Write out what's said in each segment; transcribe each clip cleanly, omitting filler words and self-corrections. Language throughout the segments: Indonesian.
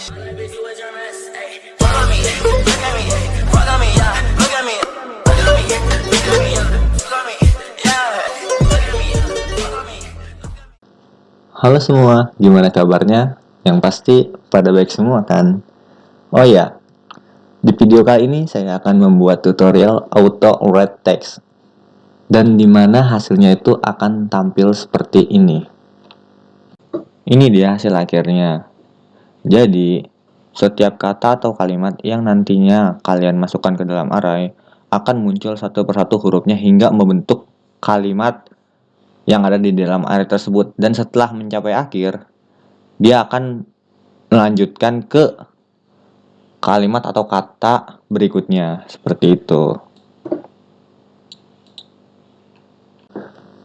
Halo semua, gimana kabarnya? Yang pasti pada baik semua kan? Oh ya, di video kali ini saya akan membuat tutorial auto write text. Dan dimana hasilnya itu akan tampil seperti ini. Ini dia hasil akhirnya. Jadi, setiap kata atau kalimat yang nantinya kalian masukkan ke dalam array akan muncul satu persatu hurufnya hingga membentuk kalimat yang ada di dalam array tersebut. Dan setelah mencapai akhir, dia akan melanjutkan ke kalimat atau kata berikutnya, seperti itu.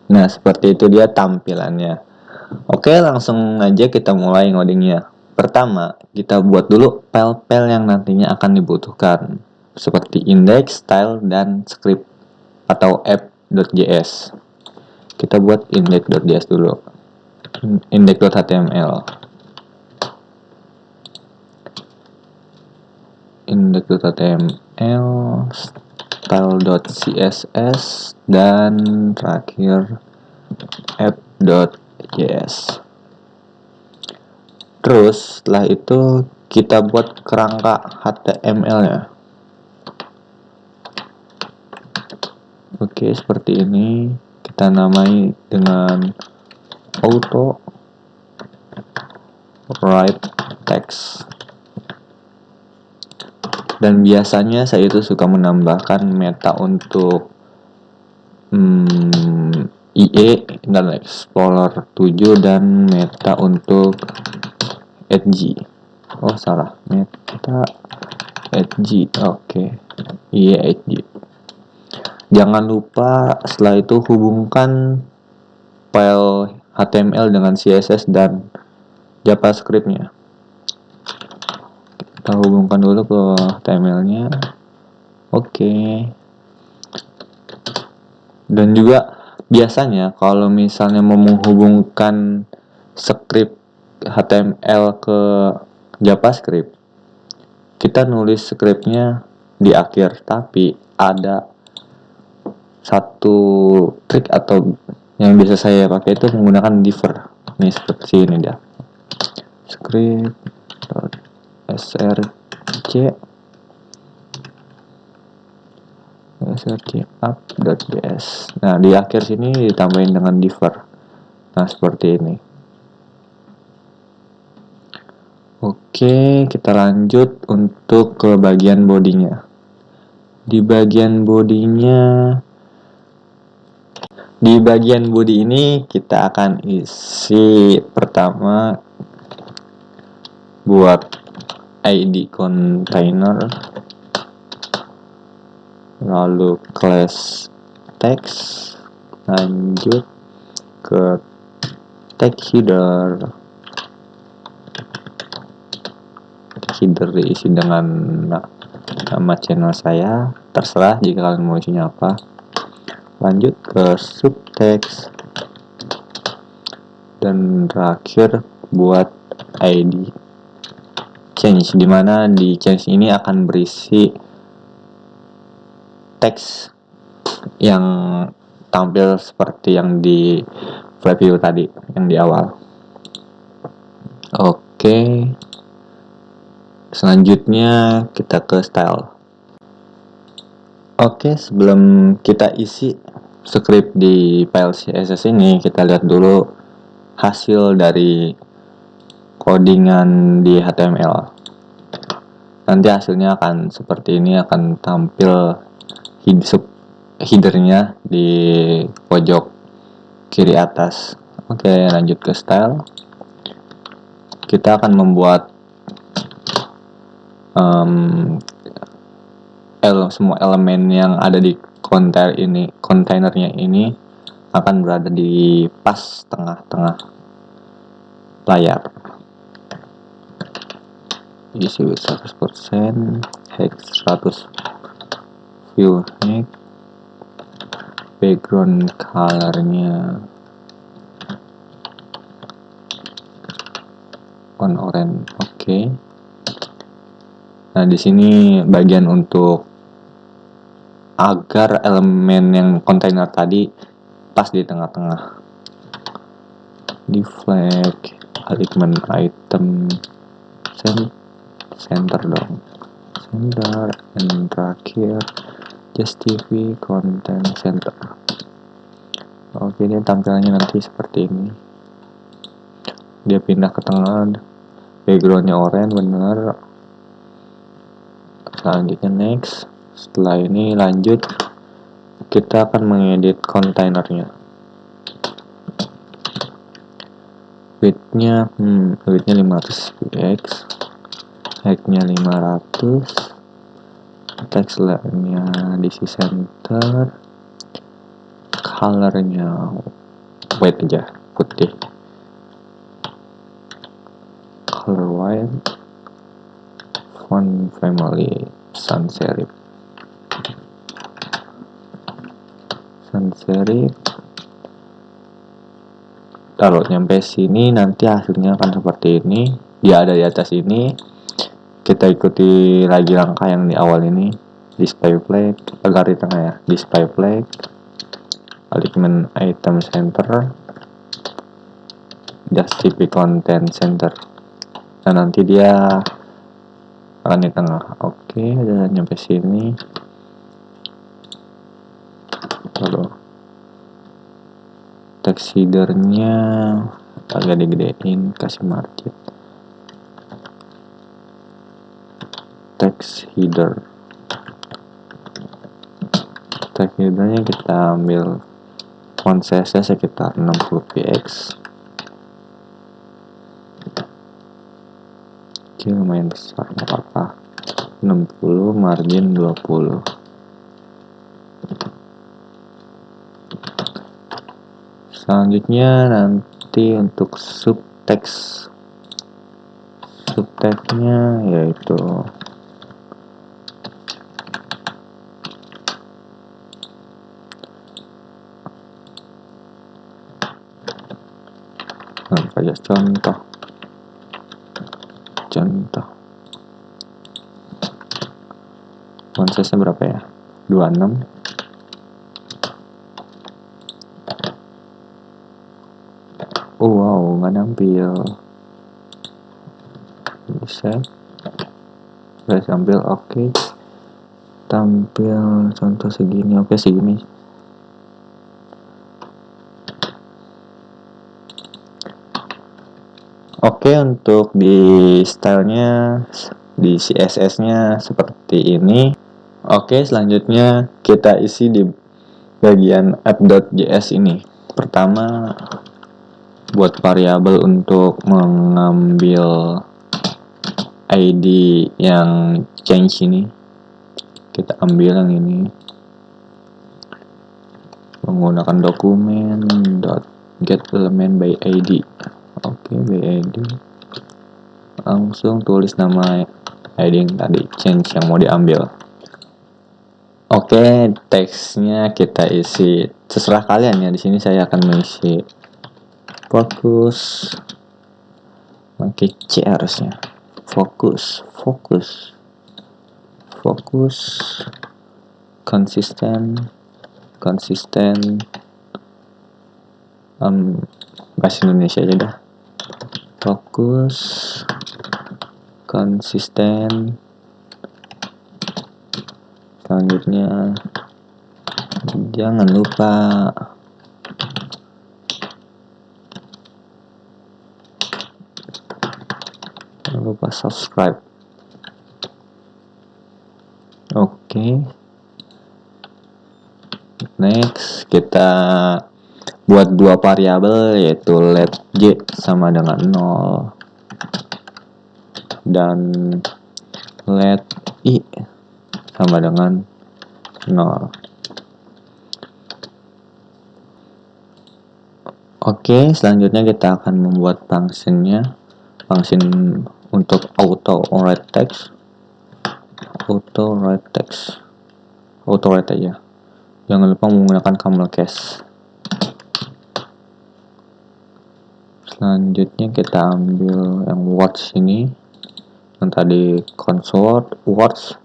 Nah, seperti itu dia tampilannya. Oke, langsung aja kita mulai ngodingnya. Pertama, kita buat dulu file-file yang nantinya akan dibutuhkan, seperti index, style, dan script atau app.js. Kita buat index.js dulu. Index.html, index.html, style.css, dan terakhir app.js. Terus setelah itu kita buat kerangka HTML-nya. Oke, seperti ini. Kita namai dengan auto write text. Dan biasanya saya itu suka menambahkan meta untuk IE dan Explorer 7 dan meta untuk Edge. Oh salah, meta Edge. Oke. IE Edge. Jangan lupa setelah itu hubungkan file HTML dengan CSS dan JavaScript-nya. Kita hubungkan dulu ke HTML-nya. Oke. Dan juga biasanya kalau misalnya mau menghubungkan script HTML ke JavaScript, kita nulis scriptnya di akhir, tapi ada satu trik atau yang biasa saya pakai itu menggunakan diver. Nih seperti ini dia. script app.js. Nah, di akhir sini ditambahin dengan diver. Nah, seperti ini. Oke, kita lanjut untuk ke bagian bodinya. Di bagian body ini kita akan isi pertama buat ID container, lalu class text, lanjut ke tag header. Header diisi dengan nama channel saya, terserah jika kalian mau isinya apa. Lanjut ke subtext, dan terakhir buat ID change, dimana di change ini akan berisi teks yang tampil seperti yang di preview tadi, yang di awal. Oke, selanjutnya kita ke style. Oke, sebelum kita isi script di file CSS ini, kita lihat dulu hasil dari codingan di HTML. Nanti hasilnya akan seperti ini, akan tampil headernya di pojok kiri atas. Oke, lanjut ke style. Kita akan membuat semua elemen yang ada di kontainernya ini akan berada di pas tengah-tengah layar. Isi 100%, hex 100, view hex, background colornya on orange. Oke. Nah, di sini bagian untuk agar elemen yang kontainer tadi pas di tengah-tengah. Deflect, alignment item, center dong. Center, dan terakhir justify content center. Oke, ini tampilannya nanti seperti ini. Dia pindah ke tengah, backgroundnya oranye, benar. Selanjutnya next. Setelah ini lanjut, kita akan mengedit kontainernya. Widthnya 500 px, height-nya 500, text layer-nya DC center, color-nya white aja, putih, color white, font family sans serif, taruh nyampe sini. Nanti hasilnya akan seperti ini. Dia ada di atas ini. Kita ikuti lagi langkah yang di awal ini. Display flag, agar di tengah ya. Display flag, alignment item center, justify content center. Nah, nanti dia akan di tengah. Oke, udah nyampe sini. Lalu text header-nya agak digedein, kasih margin. Text header-nya kita ambil font size-nya sekitar 60 px. Oke, lumayan besar, nggak apa-apa. 60, margin 20. Selanjutnya nanti untuk subtext-nya yaitu saja contoh font size-nya berapa ya, 26. Oh wow, nggak nampil. Bisa tampil. Oke, tampil contoh segini. Oke, segini. Oke, untuk di stylenya, di CSS-nya seperti ini. Oke, selanjutnya kita isi di bagian app.js ini. Pertama, buat variabel untuk mengambil ID yang change ini. Kita ambil yang ini. Menggunakan dokumen .get element by ID. Oke, by ID. Langsung tulis nama ID yang tadi, change yang mau diambil. Oke, teksnya kita isi terserah kalian ya. Di sini saya akan mengisi fokus, pakai C harusnya. Fokus, konsisten, bahasa Indonesia aja dah. Fokus, konsisten. Selanjutnya jangan lupa subscribe. Oke. Next, kita buat dua variabel, yaitu let j sama dengan 0 dan let i sama dengan 0. Oke, selanjutnya kita akan membuat function untuk auto write text aja. Jangan lupa menggunakan camel case. Selanjutnya kita ambil yang watch ini. yang tadi console words,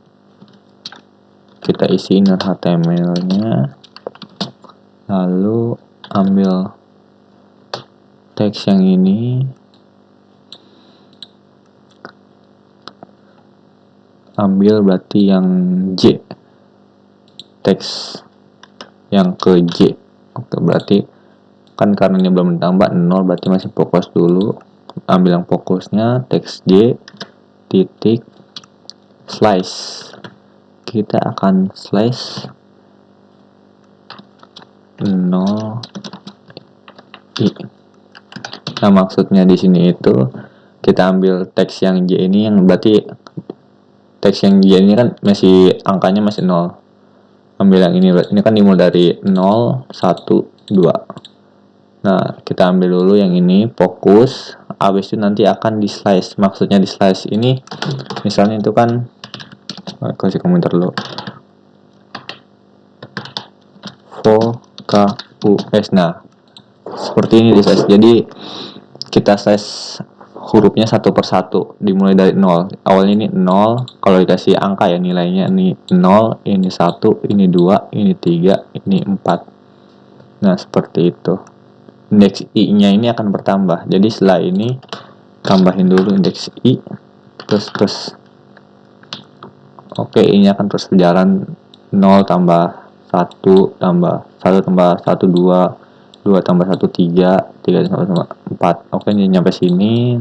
kita isi inner HTML-nya, lalu ambil teks yang ini, ambil berarti yang J, teks yang ke J. Oke, berarti kan karena ini belum ditambah 0, berarti masih fokus dulu. Ambil yang fokusnya, teks J titik slice. Kita akan slice 0 i. Nah, maksudnya di sini itu kita ambil teks yang J ini, yang berarti teks yang J ini kan masih angkanya masih 0. Ambil yang ini kan dimulai dari 0, 1, 2. Nah, kita ambil dulu yang ini, fokus. Habis itu nanti akan di slice. Maksudnya di slice ini, misalnya itu kan, kasih komentar dulu. Focus. Nah, seperti ini di slice. Jadi kita slice hurufnya satu per satu, dimulai dari 0. Awalnya ini 0, kalau dikasih angka ya nilainya ini 0, ini 1, ini 2, ini 3, ini 4. Nah, seperti itu. Indeks i-nya ini akan bertambah. Jadi setelah ini tambahin dulu indeks i plus. Oke, i-nya akan terus berjalan 0 tambah 1 tambah 1 tambah 1 2, 2 tambah 1 3, 3 tambah 4. Oke, ini nyampe sini.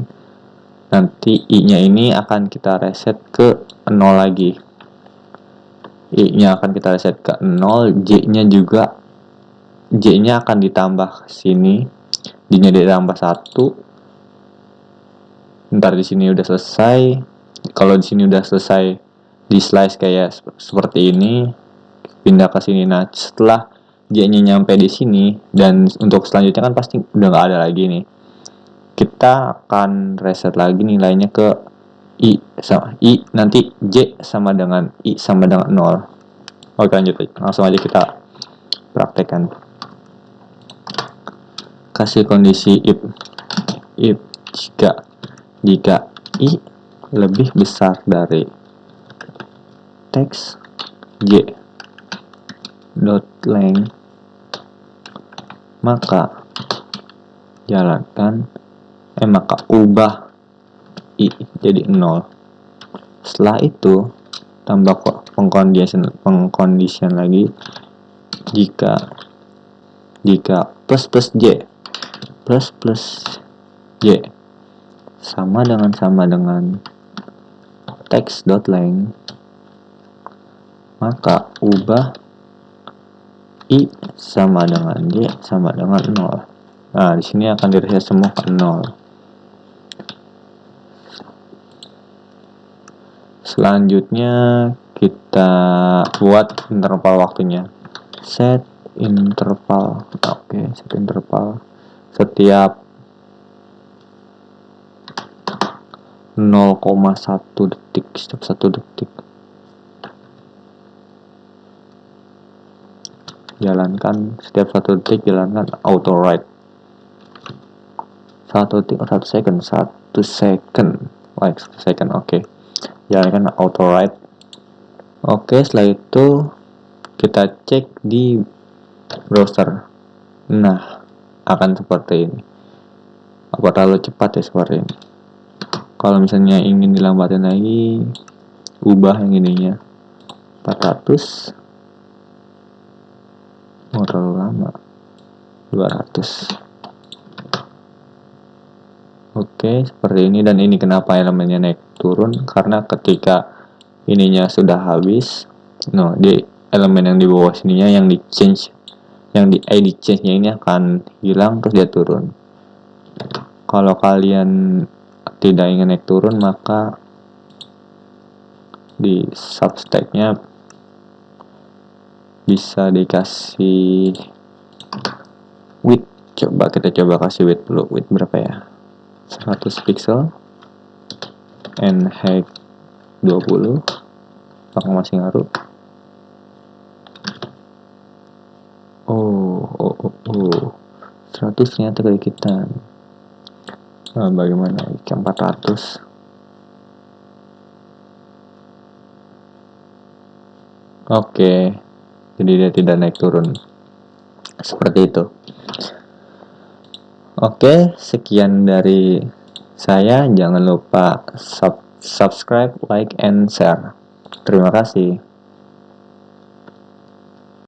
Nanti i-nya ini akan kita reset ke 0 lagi. I-nya akan kita reset ke 0, J-nya juga, J-nya akan ditambah sini, D-nya ditambah 1. Ntar di sini udah selesai. Kalau di sini udah selesai di slice kayak seperti ini, pindah ke sini. Nah, setelah J-nya nyampe di sini, dan untuk selanjutnya kan pasti udah nggak ada lagi nih. Kita akan reset lagi nilainya ke I sama I, nanti J sama dengan I sama dengan 0. Oke, lanjut aja. Langsung aja kita praktekkan. Kasih kondisi if jika I lebih besar dari teks J dot length, maka ubah I jadi 0. Setelah itu tambah pengcondition lagi, jika plus J sama dengan text dot length, maka ubah I sama dengan J sama dengan 0. Nah, di sini akan direset semua ke 0. Selanjutnya kita buat interval waktunya. Set interval. Oke, set interval setiap 0,1 detik, setiap 1 detik. Jalankan setiap 1 detik, jalankan auto write. 1 detik, 1 second, 1 second, like 1 second. Oke. Jalankan auto write. Oke, setelah itu kita cek di browser. Nah, akan seperti ini. Apa terlalu cepat ya seperti ini? Kalau misalnya ingin dilambatin lagi, ubah yang ininya 400. Oh, terlalu lama. 200. Oke, seperti ini. Dan ini kenapa elemennya naik turun? Karena ketika ininya sudah habis, di elemen yang di bawah sininya yang di change, yang di edit change-nya ini akan hilang, terus dia turun. Kalau kalian tidak ingin naik turun, maka di substack-nya bisa dikasih width. Kita coba kasih width dulu. Width berapa ya? 100 pixel and height 20. Apakah masih ngaruh? Oh 100 ternyata kayak kita. Nah, bagaimana? 400. Oke, jadi dia tidak naik turun. Seperti itu. Oke, sekian dari saya. Jangan lupa subscribe, like, and share. Terima kasih.